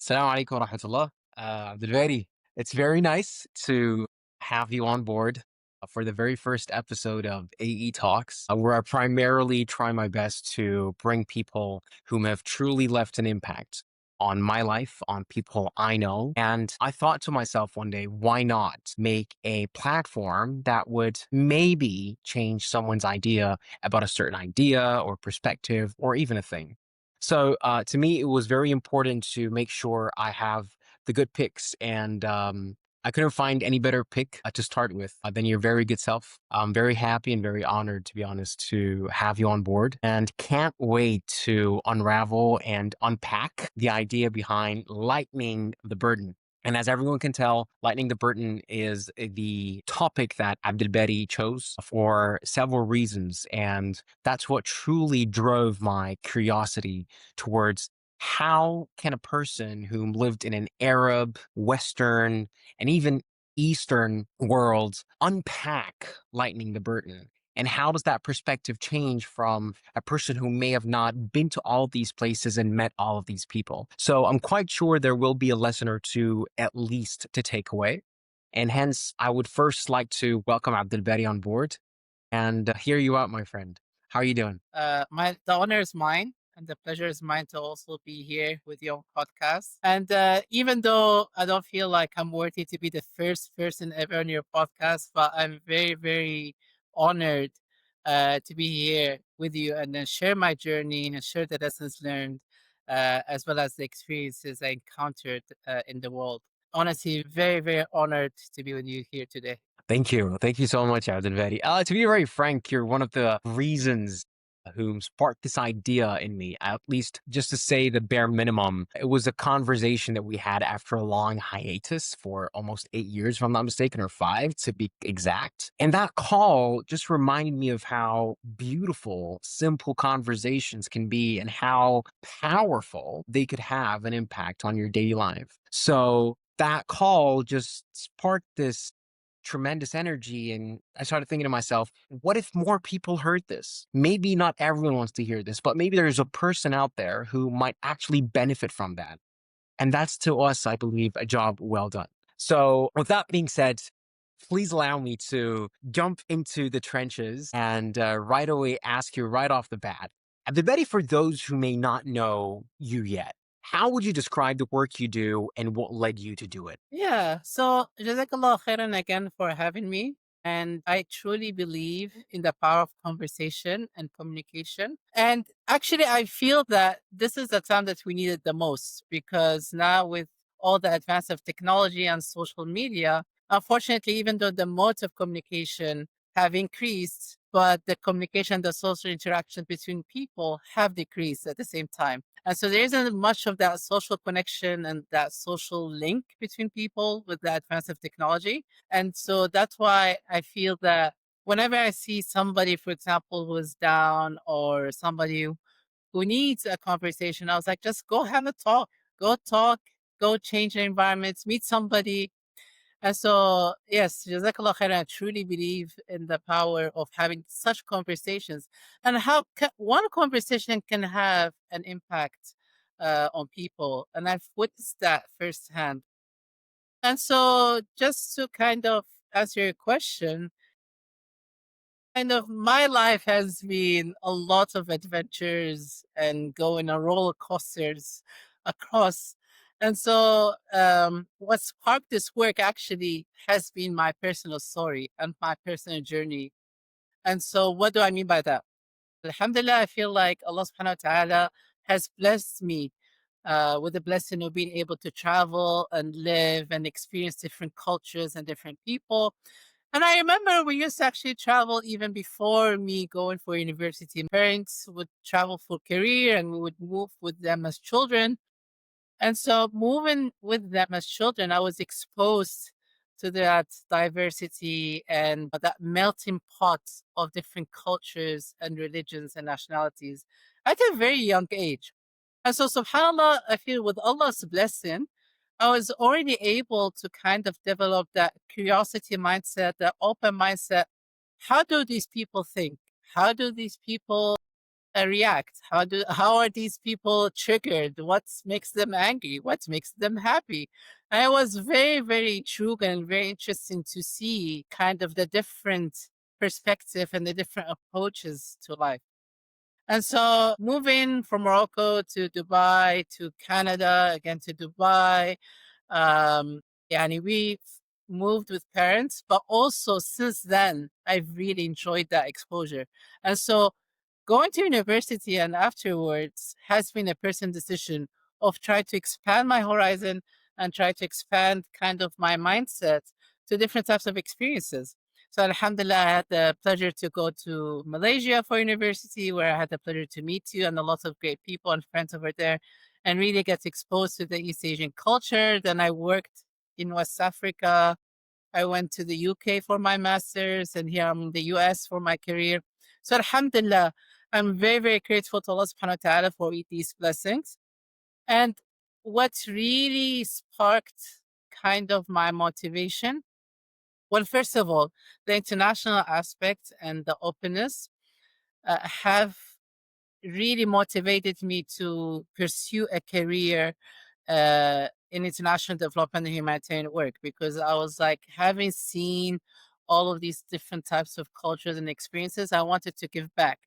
Assalamu alaikum wa rahmatullah. Abdelbari, it's very nice to have you on board for the very first episode of AE Talks, where I primarily try my best to bring people whom have truly left an impact on my life, on people I know. And I thought to myself one day, why not make a platform that would maybe change someone's idea about a certain idea or perspective or even a thing? So to me, it was very important to make sure I have the good picks, and I couldn't find any better pick to start with than your very good self. I'm very happy and very honored, to be honest, to have you on board, and can't wait to unravel and unpack the idea behind lightening the burden. And as everyone can tell, lightening the burden is the topic that Abdelbari chose for several reasons. And that's what truly drove my curiosity towards how can a person who lived in an Arab, Western, and even Eastern world unpack lightening the burden? And how does that perspective change from a person who may have not been to all of these places and met all of these people? So I'm quite sure there will be a lesson or two at least to take away. And hence, I would first like to welcome Abdelbari on board and hear you out, my friend. How are you doing? The honor is mine, and the pleasure is mine to also be here with your podcast. And even though I don't feel like I'm worthy to be the first person ever on your podcast, but I'm very, very honored to be here with you and then share my journey and share the lessons learned, as well as the experiences I encountered in the world. Honestly, very, very honored to be with you here today. Thank you. Thank you so much, Abdelbari. To be very frank, you're one of the reasons who sparked this idea in me, at least just to say the bare minimum. It was a conversation that we had after a long hiatus for almost 8 years, if I'm not mistaken, or 5 to be exact. And that call just reminded me of how beautiful, simple conversations can be and how powerful they could have an impact on your daily life. So that call just sparked this tremendous energy. And I started thinking to myself, what if more people heard this? Maybe not everyone wants to hear this, but maybe there's a person out there who might actually benefit from that. And that's to us, I believe, a job well done. So, with that being said, please allow me to jump into the trenches and right away ask you right off the bat. At the ready for those who may not know you yet, how would you describe the work you do and what led you to do it? Yeah. So Jazakallah khairan again for having me. And I truly believe in the power of conversation and communication. And actually, I feel that this is the time that we need it the most because now with all the advance of technology and social media, unfortunately, even though the modes of communication have increased, but the communication, the social interaction between people have decreased at the same time. And so there isn't much of that social connection and that social link between people with the advance of technology. And so that's why I feel that whenever I see somebody, for example, who is down or somebody who needs a conversation, I was like, just go have a talk, go change the environments, meet somebody. And so, yes, Jazakallah khairan, I truly believe in the power of having such conversations and how one conversation can have an impact on people. And I've witnessed that firsthand. And so, just to kind of answer your question, kind of my life has been a lot of adventures and going on roller coasters across. And so, what sparked this work actually has been my personal story and my personal journey. And so, what do I mean by that? Alhamdulillah, I feel like Allah subhanahu wa ta'ala has blessed me with the blessing of being able to travel and live and experience different cultures and different people. And I remember we used to actually travel even before me going for university. Parents would travel for career and we would move with them as children. And so moving with them as children, I was exposed to that diversity and that melting pot of different cultures and religions and nationalities at a very young age. And so, subhanAllah, I feel with Allah's blessing, I was already able to kind of develop that curiosity mindset, that open mindset. How do these people think? How do these people react? How are these people triggered? What makes them angry? What makes them happy? And it was very, very intriguing and very interesting to see kind of the different perspective and the different approaches to life. And so moving from Morocco to Dubai to Canada, again to Dubai, and we moved with parents, but also since then, I've really enjoyed that exposure. And so going to university and afterwards has been a personal decision of trying to expand my horizon and try to expand kind of my mindset to different types of experiences. So Alhamdulillah, I had the pleasure to go to Malaysia for university, where I had the pleasure to meet you and a lot of great people and friends over there, and really get exposed to the East Asian culture. Then I worked in West Africa. I went to the UK for my master's, and here I'm in the US for my career. So Alhamdulillah, I'm very, very grateful to Allah subhanahu wa ta'ala for these blessings. And what really sparked kind of my motivation, well, first of all, the international aspect and the openness have really motivated me to pursue a career in international development and humanitarian work, because I was like, having seen all of these different types of cultures and experiences, I wanted to give back,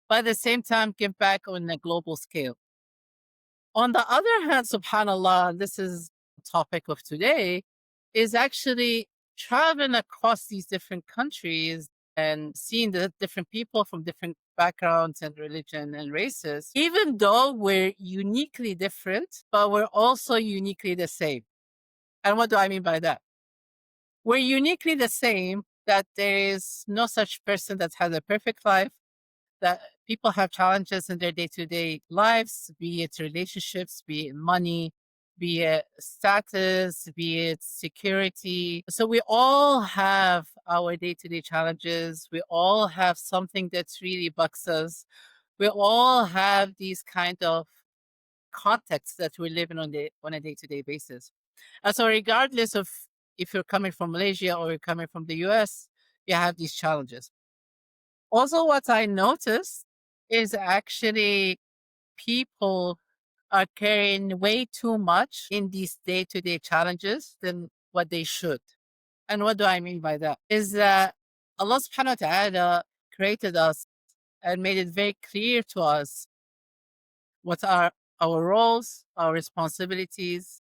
but at the same time, give back on a global scale. On the other hand, subhanAllah, this is the topic of today, is actually traveling across these different countries and seeing the different people from different backgrounds and religion and races, even though we're uniquely different, but we're also uniquely the same. And what do I mean by that? We're uniquely the same, that there is no such person that has a perfect life, that people have challenges in their day-to-day lives, be it relationships, be it money, be it status, be it security. So we all have our day-to-day challenges. We all have something that's really bugs us. We all have these kind of contexts that we're living on a day-to-day basis. And so regardless of if you're coming from Malaysia or you're coming from the US, you have these challenges. Also, what I noticed is actually people are carrying way too much in these day-to-day challenges than what they should. And what do I mean by that? Is that Allah subhanahu wa ta'ala created us and made it very clear to us what are our roles, our responsibilities,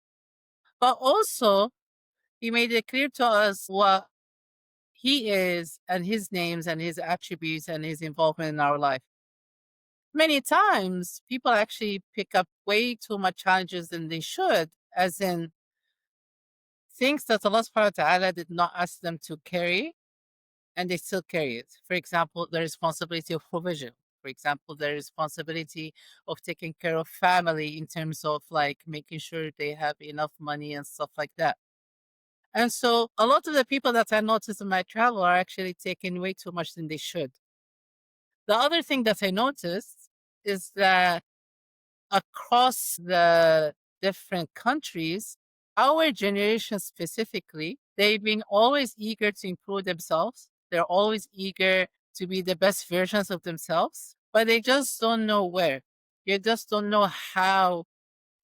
but also He made it clear to us what He is and His names and His attributes and His involvement in our life. Many times, people actually pick up way too much challenges than they should, as in things that Allah subhanahu wa ta'ala did not ask them to carry, and they still carry it. For example, the responsibility of provision. For example, the responsibility of taking care of family in terms of like making sure they have enough money and stuff like that. And so a lot of the people that I notice in my travel are actually taking way too much than they should. The other thing that I noticed is that across the different countries, our generation specifically, they've been always eager to improve themselves. They're always eager to be the best versions of themselves, but they just don't know where. They just don't know how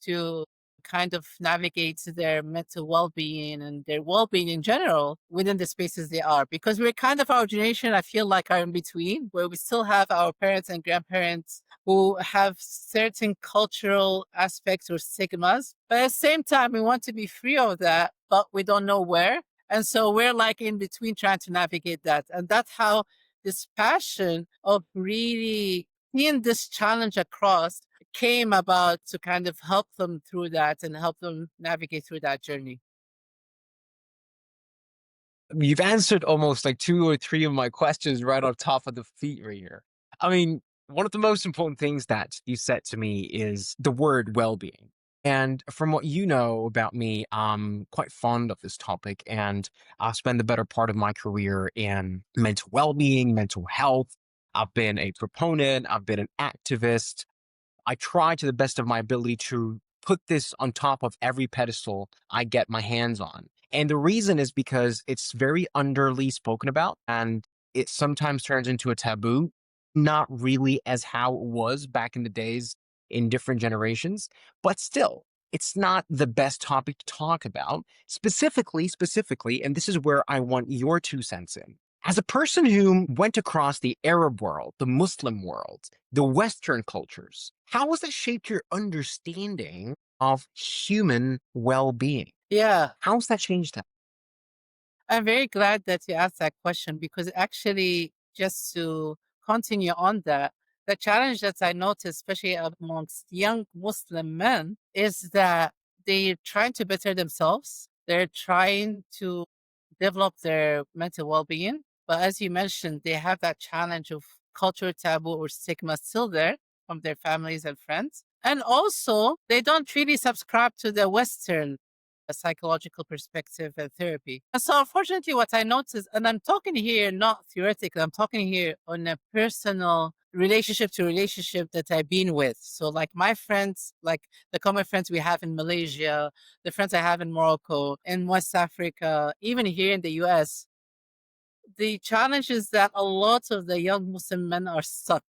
to kind of navigate their mental well-being and their well-being in general within the spaces they are, because we're kind of, our generation, I feel like, are in between, where we still have our parents and grandparents who have certain cultural aspects or stigmas, but at the same time we want to be free of that, but we don't know where. And so we're like in between trying to navigate that. And that's how this passion of really seeing this challenge across came about, to kind of help them through that and help them navigate through that journey. You've answered almost like two or three of my questions right off top of the feet right here. I mean, one of the most important things that you said to me is the word well-being. And from what you know about me, I'm quite fond of this topic, and I've spent the better part of my career in mental well-being, mental health. I've been a proponent, I've been an activist. I try to the best of my ability to put this on top of every pedestal I get my hands on. And the reason is because it's very underly spoken about, and it sometimes turns into a taboo. not really as how it was back in the days in different generations, but still, it's not the best topic to talk about. Specifically, and this is where I want your 2 cents in. As a person who went across the Arab world, the Muslim world, the Western cultures, how has that shaped your understanding of human well-being? Yeah, How's that changed that? I'm very glad that you asked that question because actually, just to continue on that, the challenge that I noticed, especially amongst young Muslim men, is that they're trying to better themselves. They're trying to develop their mental well being. But as you mentioned, they have that challenge of cultural taboo or stigma still there from their families and friends. And also, they don't really subscribe to the Western psychological perspective and therapy. And so, unfortunately, what I noticed, and I'm talking here not theoretically, I'm talking here on a personal relationship to relationship that I've been with. So, like my friends, like the common friends we have in Malaysia, the friends I have in Morocco, in West Africa, even here in the US, the challenge is that a lot of the young Muslim men are stuck.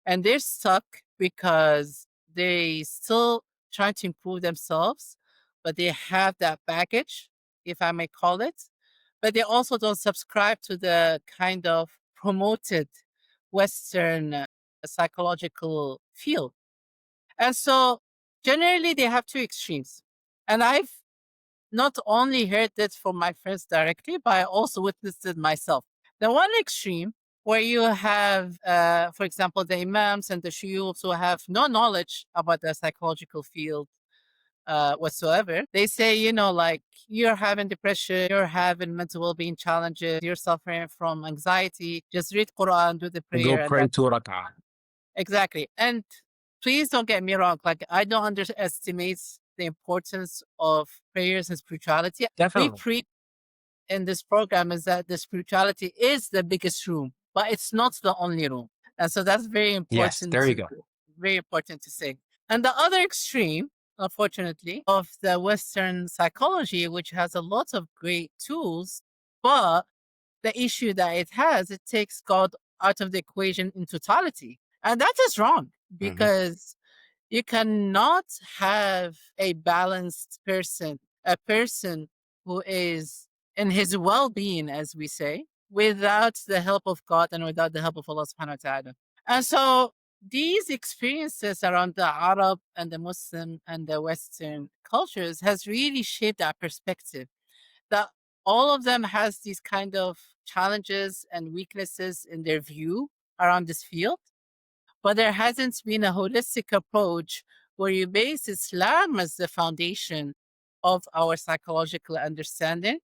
And they're stuck because they still try to improve themselves, but they have that baggage, if I may call it. But they also don't subscribe to the kind of promoted Western psychological field. And so generally they have two extremes. And I've not only heard this from my friends directly, but I also witnessed it myself. The one extreme where you have, for example, the imams and the shuyukhs who have no knowledge about the psychological field whatsoever. They say, like you're having depression, you're having mental well-being challenges, you're suffering from anxiety. Just read Quran, do the Go prayer, and pray that's to Rak'ah. exactly. And please don't get me wrong. Like I don't underestimate the importance of prayers and spirituality. We Definitely. preach in this program is that the spirituality is the biggest room, but it's not the only room. And so that's Yes, there you go. very important to say. And the other extreme, unfortunately, of the Western psychology, which has a lot of great tools, but the issue that it has, it takes God out of the equation in totality. And that is wrong Mhm. because you cannot have a balanced person, a person who is in his well being, as we say, without the help of God and without the help of Allah subhanahu wa ta'ala. And so these experiences around the Arab and the Muslim and the Western cultures has really shaped our perspective that all of them has these kind of challenges and weaknesses in their view around this field, but there hasn't been a holistic approach where you base Islam as the foundation of our psychological understanding,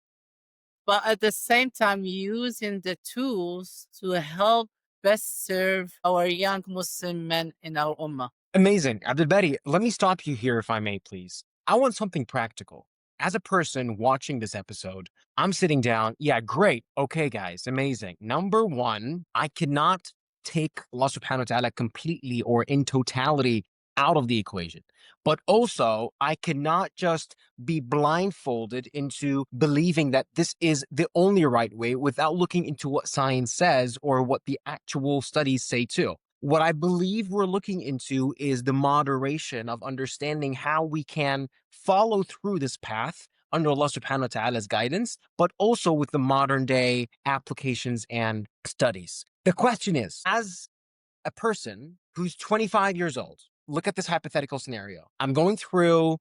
but at the same time using the tools to help best serve our young Muslim men in our ummah. Amazing. Abdelbari, let me stop you here if I may, please. I want something practical. As a person watching this episode, I'm sitting down. Yeah, great. Okay, guys, amazing. Number one, I cannot take Allah subhanahu wa ta'ala completely or in totality out of the equation. But also, I cannot just be blindfolded into believing that this is the only right way without looking into what science says or what the actual studies say too. What I believe we're looking into is the moderation of understanding how we can follow through this path under Allah subhanahu wa ta'ala's guidance, but also with the modern day applications and studies. The question is, as a person who's 25 years old, look at this hypothetical scenario. I'm going through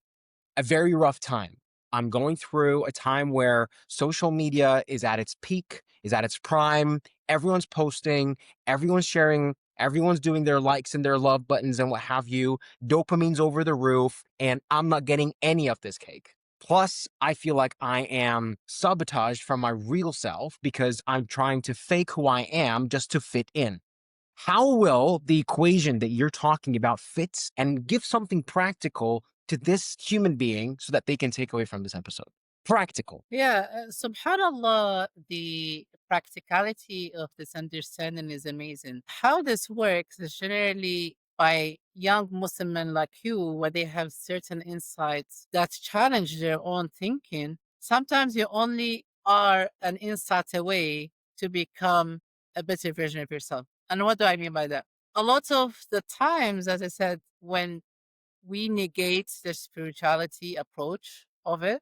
a very rough time. I'm going through a time where social media is at its peak, is at its prime. Everyone's posting, everyone's sharing, everyone's doing their likes and their love buttons and what have you. Dopamine's over the roof, and I'm not getting any of this cake. Plus, I feel like I am sabotaged from my real self because I'm trying to fake who I am just to fit in. How will the equation that you're talking about fit and give something practical to this human being so that they can take away from this episode? Practical. Yeah, subhanAllah, the practicality of this understanding is amazing. How this works is generally by young Muslim men like you, where they have certain insights that challenge their own thinking. Sometimes you only are an insight away to become a better version of yourself. And what do I mean by that? A lot of the times, as I said, when we negate the spirituality approach of it,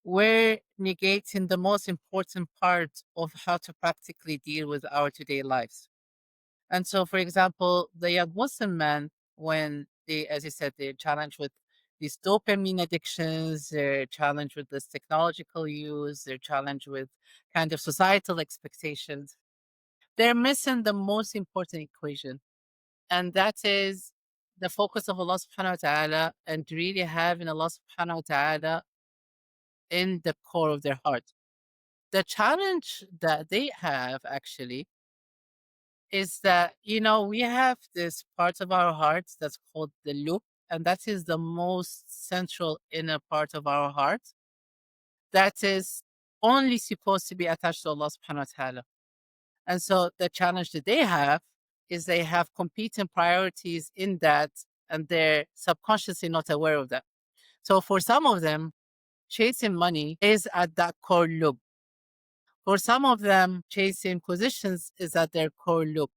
we're negating the most important part of how to practically deal with our today lives. And so, for example, the young Muslim men, when they, as you said, they're challenged with these dopamine addictions, they're challenged with this technological use, they're challenged with kind of societal expectations, they're missing the most important equation. And that is the focus of Allah subhanahu wa ta'ala and really having Allah subhanahu wa ta'ala in the core of their heart. The challenge that they have actually is that, we have this part of our hearts that's called the loop, and that is the most central inner part of our heart that is only supposed to be attached to Allah subhanahu wa ta'ala. And so the challenge that they have is they have competing priorities in that, and they're subconsciously not aware of that. So for some of them, chasing money is at that core loop. For some of them, chasing positions is at their core loop.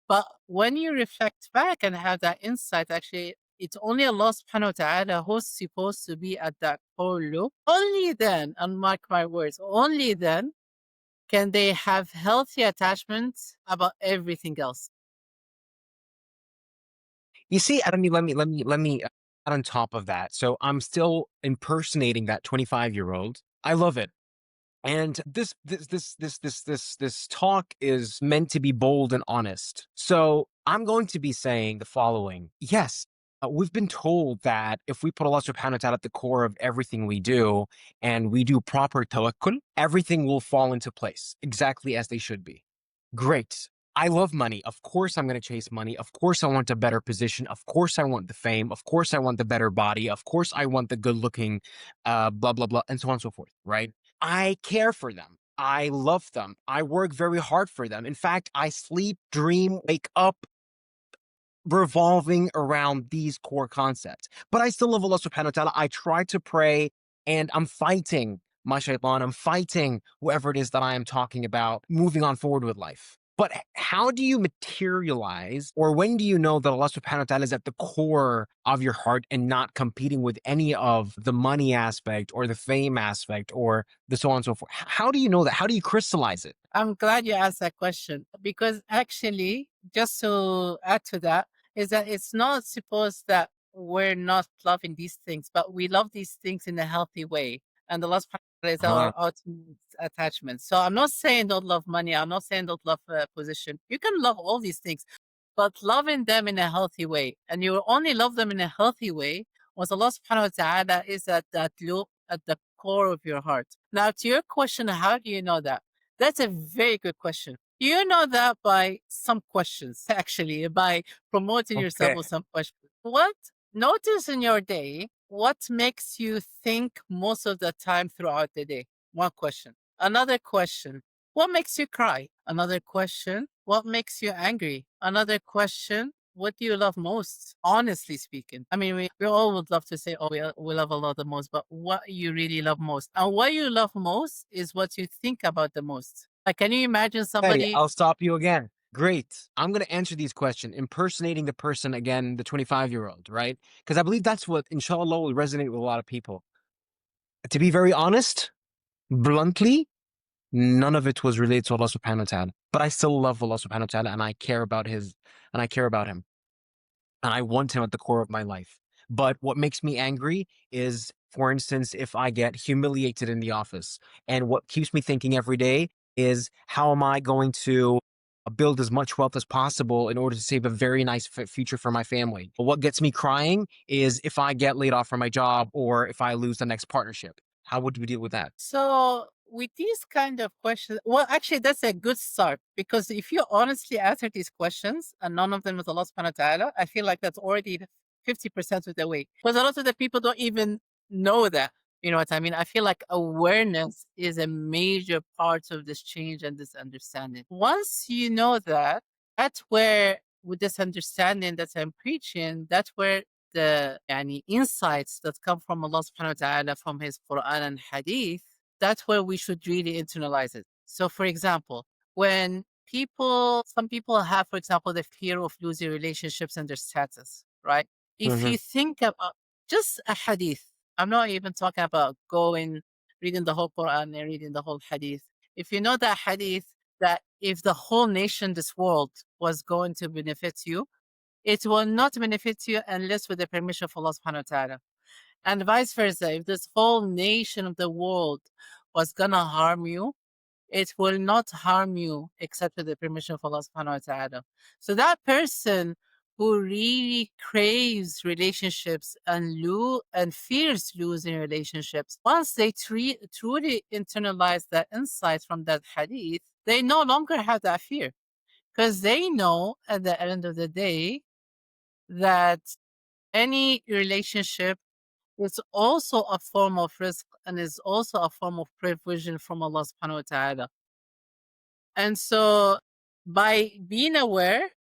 But when you reflect back and have that insight, actually, it's only Allah subhanahu wa ta'ala who's supposed to be at that core loop. Only then, and mark my words, only then can they have healthy attachments about everything else. You see, let me add on top of that. So I'm still impersonating that 25-year-old. I love it. And this talk is meant to be bold and honest. So I'm going to be saying the following. Yes, we've been told that if we put Allah subhanahu wa ta'ala at the core of everything we do and we do proper tawakkul, everything will fall into place exactly as they should be. Great. I love money. Of course, I'm going to chase money. Of course, I want a better position. Of course, I want the fame. Of course, I want the better body. Of course, I want the good looking, blah, blah, blah, and so on and so forth, right? I care for them. I love them. I work very hard for them. In fact, I sleep, dream, wake up revolving around these core concepts. But I still love Allah subhanahu wa ta'ala. I try to pray and I'm fighting my shaitan. I'm fighting whoever it is that I am talking about, moving on forward with life. But how do you materialize, or when do you know that Allah subhanahu wa ta'ala is at the core of your heart and not competing with any of the money aspect or the fame aspect or the so on and so forth? How do you know that? How do you crystallize it? I'm glad you asked that question because actually, just to add to that, is that it's not supposed that we're not loving these things, but we love these things in a healthy way. And the last part is Uh-huh. our ultimate attachment. So I'm not saying don't love money. I'm not saying don't love position. You can love all these things, but loving them in a healthy way. And you will only love them in a healthy way once Allah subhanahu wa ta'ala is at that loop at the core of your heart. Now, to your question, how do you know that? That's a very good question. You know that by some questions, actually, by promoting yourself Okay. with some questions. What notice in your day, what makes you think most of the time throughout the day? One question. Another question. What makes you cry? Another question. What makes you angry? Another question. What do you love most? Honestly speaking. I mean, we all would love to say, oh, we love Allah the most, but what you really love most? And what you love most is what you think about the most. Like, can you imagine Eddie, somebody? I'll stop you again. Great. I'm going to answer these questions, impersonating the person again, the 25-year-old, right? Because I believe that's what, inshallah, will resonate with a lot of people. To be very honest, bluntly, none of it was related to Allah subhanahu wa ta'ala. But I still love Allah subhanahu wa ta'ala and I care about him. And I want him at the core of my life. But what makes me angry is, for instance, if I get humiliated in the office. And what keeps me thinking every day is, how am I going to build as much wealth as possible in order to save a very nice future for my family? But what gets me crying is if I get laid off from my job or if I lose the next partnership. How would we deal with that? So with these kind of questions, well, actually, that's a good start because if you honestly answer these questions and none of them with Allah subhanahu wa ta'ala, I feel like that's already 50% of the way. Because a lot of the people don't even know that. You know what I mean? I feel like awareness is a major part of this change and this understanding. Once you know that, that's where, with this understanding that I'm preaching, that's where the insights that come from Allah subhanahu wa ta'ala from His Quran and Hadith, that's where we should really internalize it. So, for example, when some people have, for example, the fear of losing relationships and their status, right? If Hmm. you think about just a hadith, I'm not even talking about going, reading the whole Quran and reading the whole hadith. If you know that hadith, that if the whole nation, this world, was going to benefit you, it will not benefit you unless with the permission of Allah subhanahu wa ta'ala. And vice versa, if this whole nation of the world was gonna harm you, it will not harm you except with the permission of Allah subhanahu wa ta'ala. So that person who really craves relationships and fears losing relationships, once they truly internalize that insight from that hadith, they no longer have that fear because they know at the end of the day that any relationship is also a form of risk and is also a form of provision from Allah subhanahu wa ta'ala. And so by being aware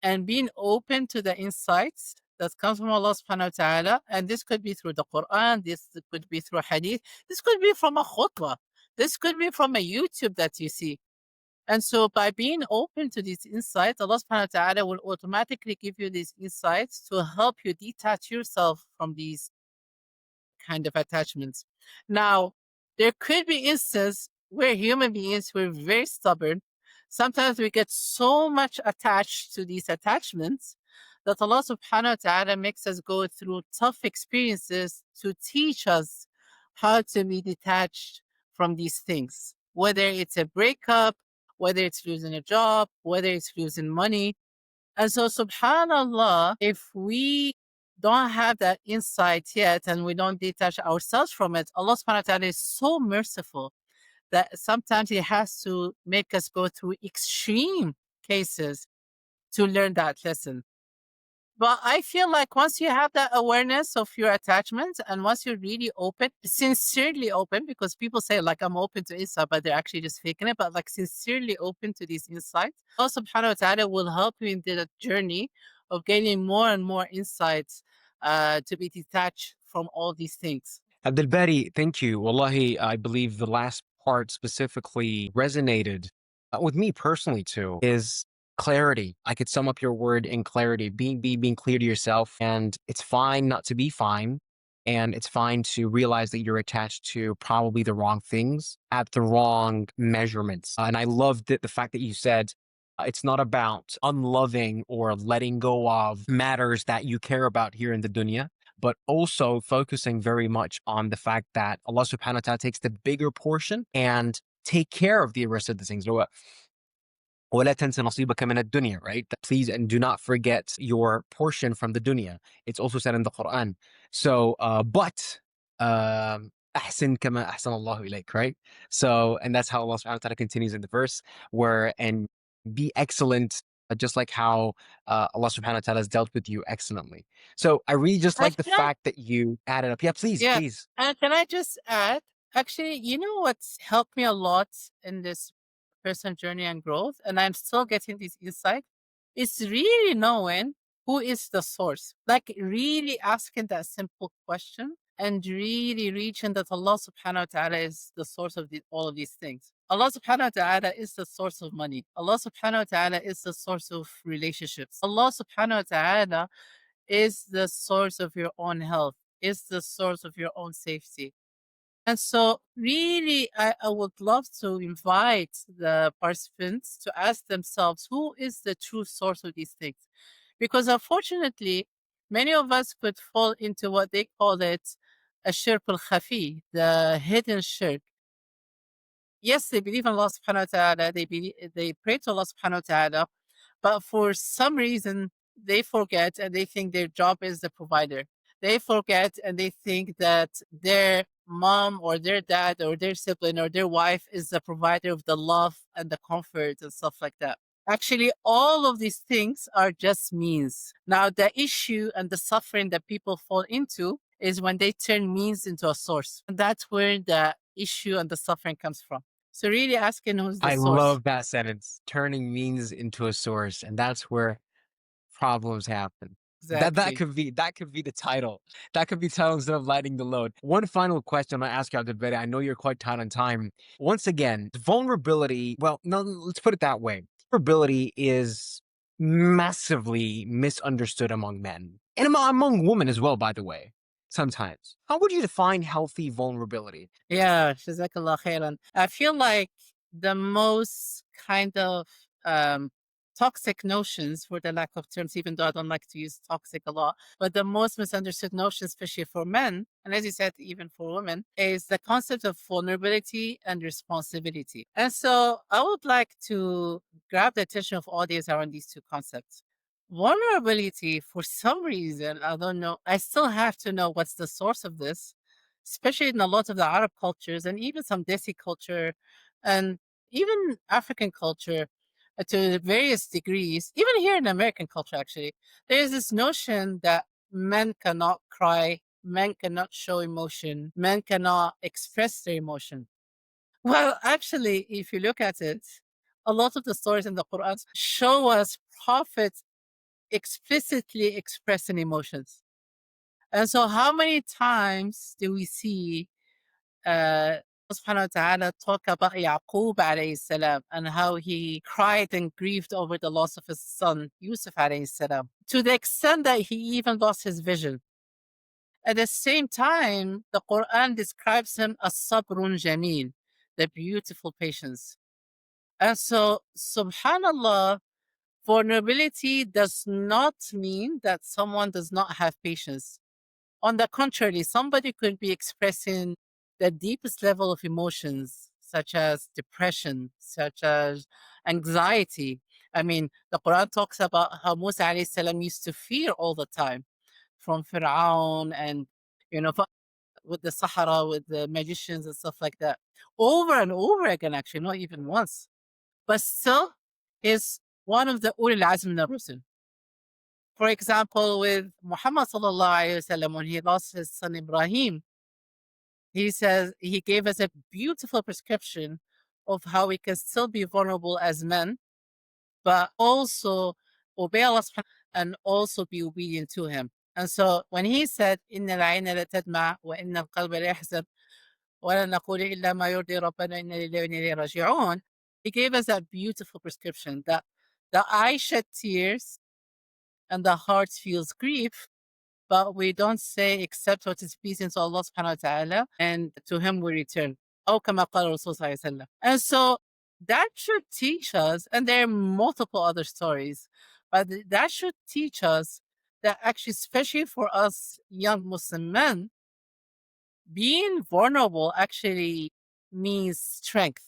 and being open to the insights that comes from Allah subhanahu wa ta'ala, and this could be through the Quran, this could be through hadith, this could be from a khutbah, this could be from a YouTube that you see. And so by being open to these insights, Allah subhanahu wa ta'ala will automatically give you these insights to help you detach yourself from these kind of attachments. Now, there could be instances where human beings were very stubborn. Sometimes we get so much attached to these attachments that Allah subhanahu wa ta'ala makes us go through tough experiences to teach us how to be detached from these things, whether it's a breakup, whether it's losing a job, whether it's losing money. And so, subhanAllah, if we don't have that insight yet and we don't detach ourselves from it, Allah subhanahu wa ta'ala is so merciful that sometimes He has to make us go through extreme cases to learn that lesson. But I feel like once you have that awareness of your attachment and once you're really open, sincerely open, because people say like I'm open to insight, but they're actually just faking it, but like sincerely open to these insights, Allah subhanahu wa ta'ala will help you in the journey of gaining more and more insights to be detached from all these things. Abdelbari, thank you. Wallahi, I believe the last part specifically resonated with me personally too, is clarity. I could sum up your word in clarity, being clear to yourself. And it's fine not to be fine. And it's fine to realize that you're attached to probably the wrong things at the wrong measurements. And I loved the fact that you said it's not about unloving or letting go of matters that you care about here in the dunya, but also focusing very much on the fact that Allah subhanahu wa ta'ala takes the bigger portion and take care of the rest of the things. وَلَا تَنْسَ نَصِيبَكَ مِنَ الدُّنْيا, right? Please and do not forget your portion from the dunya. It's also said in the Quran. So, but أحسن كما أحسن الله إليك, right? So, and that's how Allah subhanahu wa ta'ala continues in the verse and be excellent, just like how Allah subhanahu wa ta'ala has dealt with you excellently. So I really just And like the can I, fact that you added up. Yeah, please, yeah, please. and can I just add, actually, you know what's helped me a lot in this personal journey and growth, and I'm still getting this insight, is really knowing who is the source. Like really asking that simple question and really reaching that Allah subhanahu wa ta'ala is the source of all of these things. Allah subhanahu wa ta'ala is the source of money. Allah subhanahu wa ta'ala is the source of relationships. Allah subhanahu wa ta'ala is the source of your own health, is the source of your own safety. And so, really, I would love to invite the participants to ask themselves who is the true source of these things? Because unfortunately, many of us could fall into what they call it a shirk al khafi, the hidden shirk. Yes, they believe in Allah subhanahu wa ta'ala, they pray to Allah subhanahu wa ta'ala, but for some reason, they forget and they think their job is the provider. They forget and they think that their mom or their dad or their sibling or their wife is the provider of the love and the comfort and stuff like that. Actually, all of these things are just means. Now, the issue and the suffering that people fall into is when they turn means into a source. And that's where the issue and the suffering comes from. So, really asking who's the I source. love that sentence, turning means into a source. And that's where problems happen. That Exactly. could be the title. That could be title instead of lightening the load. One final question I'm gonna ask you, Abdelbari. I know you're quite tight on time. Once again, vulnerability. Well, no, let's put it that way. Vulnerability is massively misunderstood among men and among women as well. By the way, sometimes. How would you define healthy vulnerability? Yeah, Jazakallah khairan. I feel like the most kind of um, toxic notions, for the lack of terms, even though I don't like to use toxic a lot, but the most misunderstood notion, especially for men, and as you said, even for women, is the concept of vulnerability and responsibility. And so I would like to grab the attention of audience around these two concepts. Vulnerability, for some reason, I don't know, I still have to know what's the source of this, especially in a lot of the Arab cultures and even some Desi culture and even African culture to various degrees, even here in American culture, actually, there's this notion that men cannot cry, men cannot show emotion, men cannot express their emotion. Well, actually, if you look at it, a lot of the stories in the Quran show us prophets explicitly expressing emotions. And so, how many times do we see Allah subhanahu wa ta'ala talk about Yaqub alayhi salam and how he cried and grieved over the loss of his son, Yusuf alayhi salam, to the extent that he even lost his vision. At the same time, the Quran describes him as sabrun jameel, the beautiful patience. And so, subhanallah, vulnerability does not mean that someone does not have patience. On the contrary, somebody could be expressing the deepest level of emotions, such as depression, such as anxiety. I mean, the Quran talks about how Musa alayhi salam used to fear all the time from Fir'aun and, with the Sahara, with the magicians and stuff like that. Over and over again, actually, not even once. But still is one of the Ulul Azm Rusul. For example, with Muhammad sallallahu alayhi wasallam, when he lost his son Ibrahim, he says he gave us a beautiful prescription of how we can still be vulnerable as men, but also obey Allah and also be obedient to Him. And so when he said, "Inna al-ayna la tadma wa inna al-qalba la yahzan wa la naqulu illa ma yurdi rabbana inna lillahi wa inna ilayhi raji'un," he gave us that beautiful prescription that the eye shed tears and the heart feels grief, but we don't say except what is pleasing to Allah subhanahu wa ta'ala, and to Him we return. أو كما قال الرسول صلى الله عليه وسلم. And so that should teach us, and there are multiple other stories, but that should teach us that actually, especially for us young Muslim men, being vulnerable actually means strength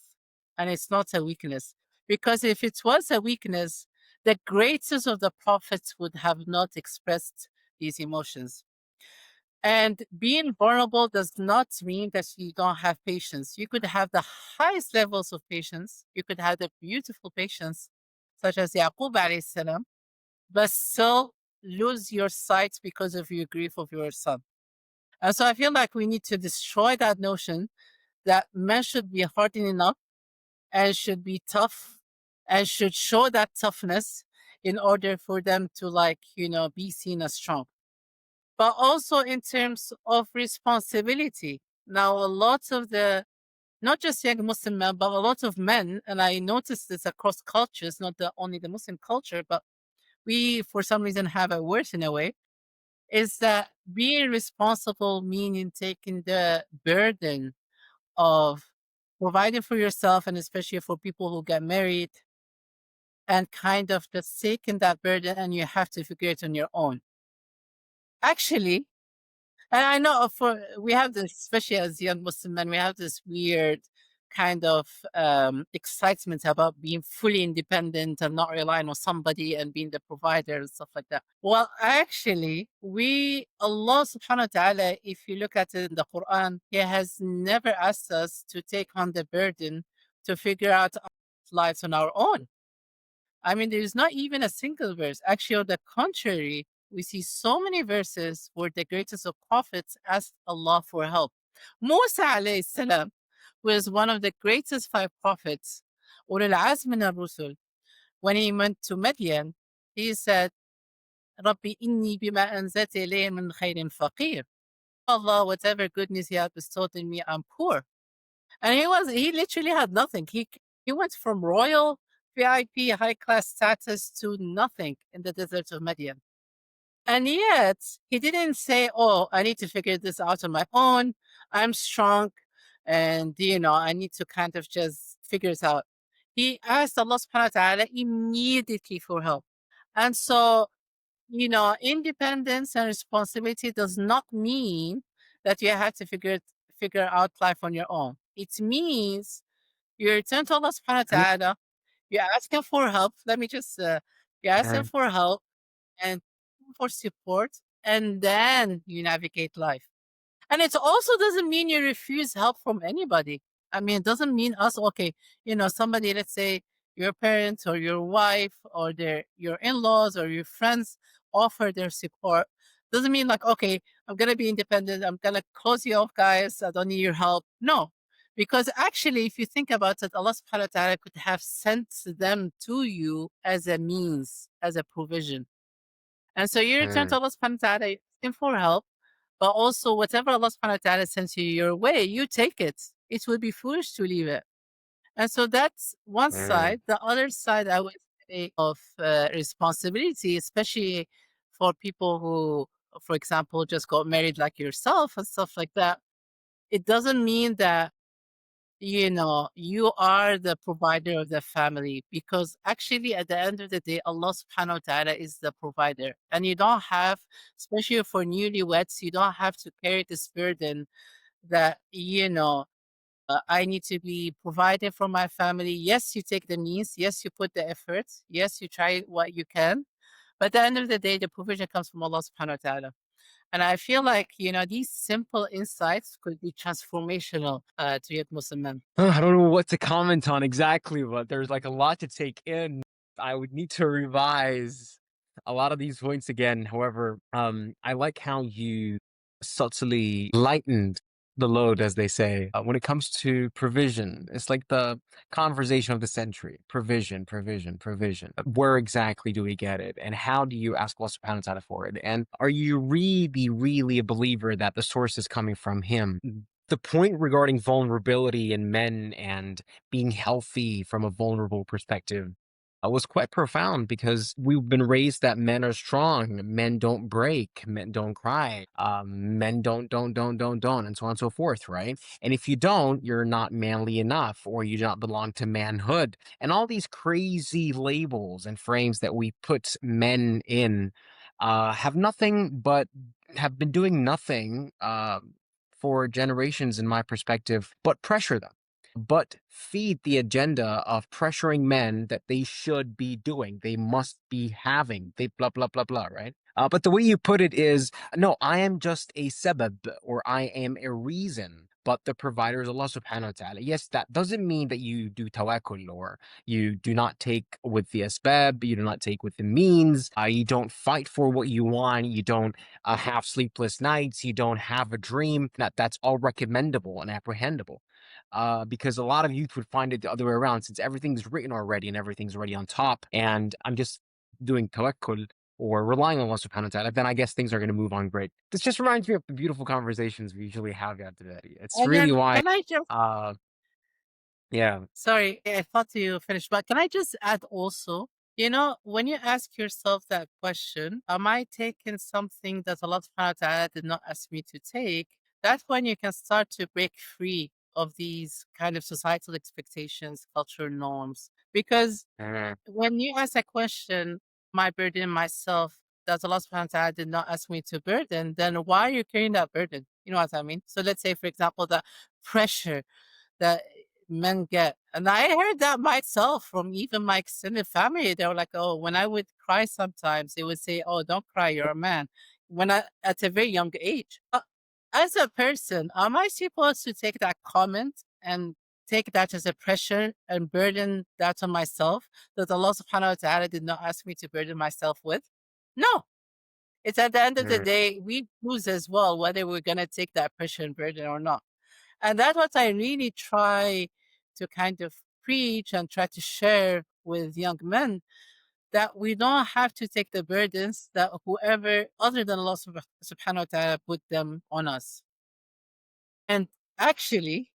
and it's not a weakness. Because if it was a weakness, the greatest of the prophets would have not expressed these emotions. And being vulnerable does not mean that you don't have patience. You could have the highest levels of patience. You could have the beautiful patience, such as Yaqub alayhi salam, but still lose your sight because of your grief of your son. And so I feel like we need to destroy that notion that men should be hardened enough and should be tough and should show that toughness in order for them to be seen as strong. But also in terms of responsibility. Now, a lot of not just young Muslim men, but a lot of men, and I noticed this across cultures, not only the Muslim culture, but we, for some reason, have a worse in a way, is that being responsible meaning taking the burden of providing for yourself and especially for people who get married and kind of just taking that burden and you have to figure it on your own. Actually, and I know for we have this, especially as young Muslim men, we have this weird kind of excitement about being fully independent and not relying on somebody and being the provider and stuff like that. Well, actually, Allah subhanahu wa ta'ala, if you look at it in the Quran, He has never asked us to take on the burden to figure out our lives on our own. I mean, there is not even a single verse. Actually, on the contrary, we see so many verses where the greatest of prophets asked Allah for help. Musa alayhi salam was one of the greatest five prophets, ulul azm min al-rusul. When he went to Midian, he said, رَبِّ إِنِّي بِمَا أَنزَلْتَ إِلَيَّ مِنْ خَيْرٍ فَقِيرٌ. Allah, whatever goodness you have bestowed in me, I'm poor. And he literally had nothing. He went from royal VIP high class status to nothing in the desert of Madian. And yet he didn't say, "Oh, I need to figure this out on my own. I'm strong and I need to kind of just figure it out." He asked Allah subhanahu wa ta'ala immediately for help. And so, independence and responsibility does not mean that you have to figure out life on your own. It means you return to Allah subhanahu wa ta'ala, you ask him for help. Let me just you ask him Mm, for help and for support, and then you navigate life. And it also doesn't mean you refuse help from anybody. I mean, it doesn't mean us, okay, somebody, let's say your parents or your wife or your in-laws or your friends offer their support. Doesn't mean like, okay, I'm gonna be independent, I'm gonna close you off, guys, I don't need your help. No. Because actually, if you think about it, Allah subhanahu wa ta'ala could have sent them to you as a means, as a provision. And so you return mm, to Allah subhanahu wa ta'ala asking for help, but also whatever Allah subhanahu wa ta'ala sends you your way, you take it. It would be foolish to leave it. And so that's one mm. side. The other side, I would say, of responsibility, especially for people who, for example, just got married like yourself and stuff like that. It doesn't mean that you are the provider of the family, because actually at the end of the day, Allah subhanahu wa ta'ala is the provider. And you don't have, especially for newlyweds, you don't have to carry this burden that, I need to be provided for my family. Yes, you take the means. Yes, you put the effort. Yes, you try what you can. But at the end of the day, the provision comes from Allah subhanahu wa ta'ala. And I feel like, these simple insights could be transformational to young Muslim men. I don't know what to comment on exactly, but there's like a lot to take in. I would need to revise a lot of these points again. However, I like how you subtly lightened the load, as they say, when it comes to provision. It's like the conversation of the century: provision, provision, provision. Where exactly do we get it, and how do you ask Allah Subhanahu wa Taala for it? And are you really, really a believer that the source is coming from Him? The point regarding vulnerability in men and being healthy from a vulnerable perspective was quite profound, because we've been raised that men are strong, men don't break, men don't cry, men don't, and so on and so forth, right? And if you don't, you're not manly enough, or you do not belong to manhood. And all these crazy labels and frames that we put men in have nothing but have been doing nothing for generations, in my perspective, but pressure them, but feed the agenda of pressuring men that they should be doing, they must be having, they blah, blah, blah, blah, right? But the way you put it is, no, I am just a sebab, or I am a reason, but the provider is Allah subhanahu wa ta'ala. Yes, that doesn't mean that you do tawakkul, or you do not take with the asbab, you do not take with the means, you don't fight for what you want, you don't have sleepless nights, you don't have a dream. That's all recommendable and apprehendable. Because a lot of youth would find it the other way around, since everything's written already and everything's already on top, and I'm just doing tawakkul or relying on Allah subhanahu wa ta'ala, then I guess things are going to move on great. This just reminds me of the beautiful conversations we usually have at today. It's And really then why, can I just uh, yeah. sorry, I thought you finished, but can I just add also, when you ask yourself that question, am I taking something that Allah subhanahu wa ta'ala did not ask me to take? That's when you can start to break free of these kind of societal expectations, cultural norms. Because Mm, when you ask a question, my burden myself, that Allah subhanahu wa ta'ala did not ask me to burden, then why are you carrying that burden? You know what I mean? So let's say, for example, the pressure that men get. And I heard that myself from even my extended family. They were like, "Oh, when I would cry sometimes, they would say, 'Oh, don't cry, you're a man.'" When I at a very young age. As a person, am I supposed to take that comment and take that as a pressure and burden that on myself that Allah subhanahu wa ta'ala did not ask me to burden myself with? No. It's at the end of the mm, day, we choose as well whether we're gonna take that pressure and burden or not. And that's what I really try to kind of preach and try to share with young men, that we don't have to take the burdens that whoever other than Allah subhanahu wa ta'ala put them on us. And actually,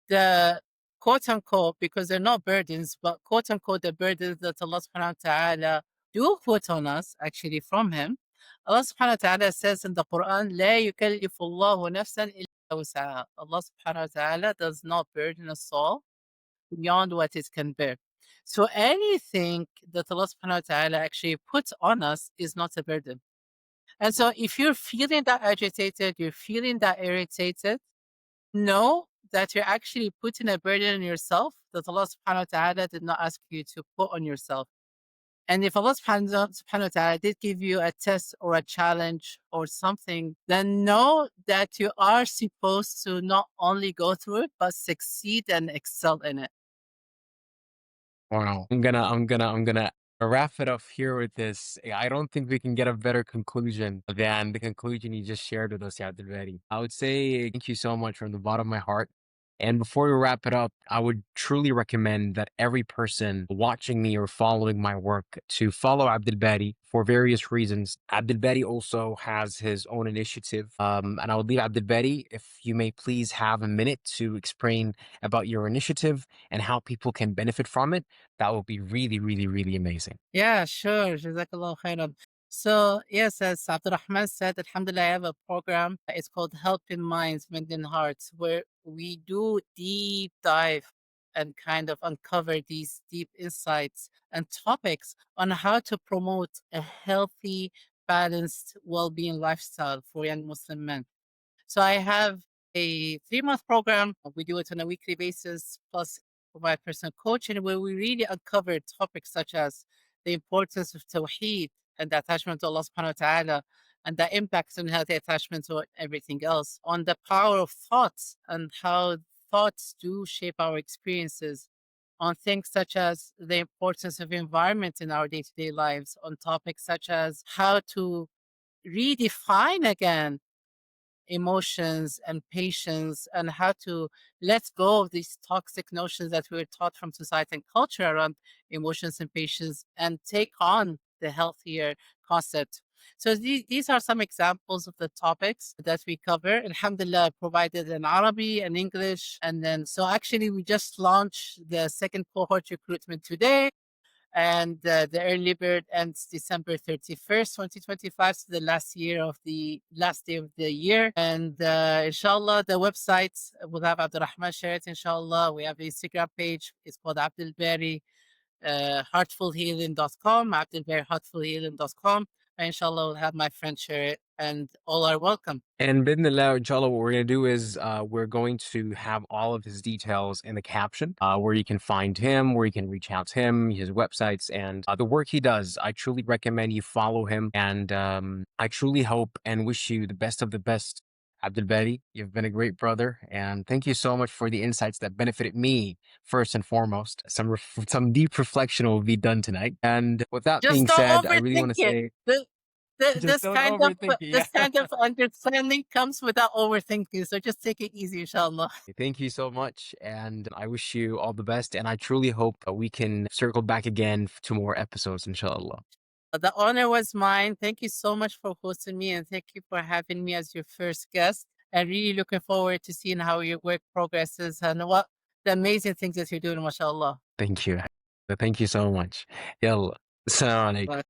the quote unquote, because they're not burdens, but quote unquote, the burdens that Allah subhanahu wa ta'ala do put on us, actually from Him. Allah subhanahu wa ta'ala says in the Quran, لا يكلف الله نفسا إلا وسعها. Allah subhanahu wa ta'ala does not burden a soul beyond what it can bear. So anything that Allah subhanahu wa ta'ala actually puts on us is not a burden. And so if you're feeling that agitated, you're feeling that irritated, know that you're actually putting a burden on yourself that Allah subhanahu wa ta'ala did not ask you to put on yourself. And if Allah subhanahu wa ta'ala did give you a test or a challenge or something, then know that you are supposed to not only go through it, but succeed and excel in it. Wow. I'm gonna wrap it up here with this. I don't think we can get a better conclusion than the conclusion you just shared with us, Ya Abdelbari. I would say thank you so much from the bottom of my heart. And before we wrap it up, I would truly recommend that every person watching me or following my work to follow Abdelbari for various reasons. Abdelbari also has his own initiative. And I would leave Abdelbari, if you may please have a minute to explain about your initiative and how people can benefit from it. That would be really, really, really amazing. Yeah, sure. Jazakallah khairan. So, yes, as Abdurrahman said, Alhamdulillah, I have a program. It's called Helping Minds, Mending Hearts, where we do deep dive and kind of uncover these deep insights and topics on how to promote a healthy, balanced well being lifestyle for young Muslim men. So I have a 3-month program. We do it on a weekly basis, plus provide personal coaching where we really uncover topics such as the importance of Tawheed and the attachment to Allah subhanahu wa ta'ala and the impact on healthy attachment to everything else, on the power of thoughts and how thoughts do shape our experiences, on things such as the importance of environment in our day-to-day lives, on topics such as how to redefine again emotions and patience and how to let go of these toxic notions that we were taught from society and culture around emotions and patience and take on the healthier concept. So these are some examples of the topics that we cover. Alhamdulillah, provided in Arabic and English. And then, so actually we just launched the second cohort recruitment today, and the early bird ends December 31st, 2025, so the last day of the year. And inshallah, the website will have Abdurrahman share it, inshallah. We have the Instagram page. It's called Abdelbari heartfulhealing.com, abdelbariheartfulhealing.com. And inshallah, we'll have my friend share it, and all are welcome. And bidnillah, inshallah, what we're going to do is we're going to have all of his details in the caption where you can find him, where you can reach out to him, his websites, and the work he does. I truly recommend you follow him. And I truly hope and wish you the best of the best, Abdelbari. You've been a great brother. And thank you so much for the insights that benefited me, first and foremost. Some deep reflection will be done tonight. And with that Just being don't said, I really overthink want to it. say, just This don't kind of overthink it. this Yeah. kind of understanding comes without overthinking. So just take it easy, inshallah. Thank you so much. And I wish you all the best. And I truly hope that we can circle back again to more episodes, inshallah. The honor was mine. Thank you so much for hosting me, and thank you for having me as your first guest. And really looking forward to seeing how your work progresses and what the amazing things that you're doing, mashallah. Thank you. Thank you so much. Yalla. Assalamu alaikum.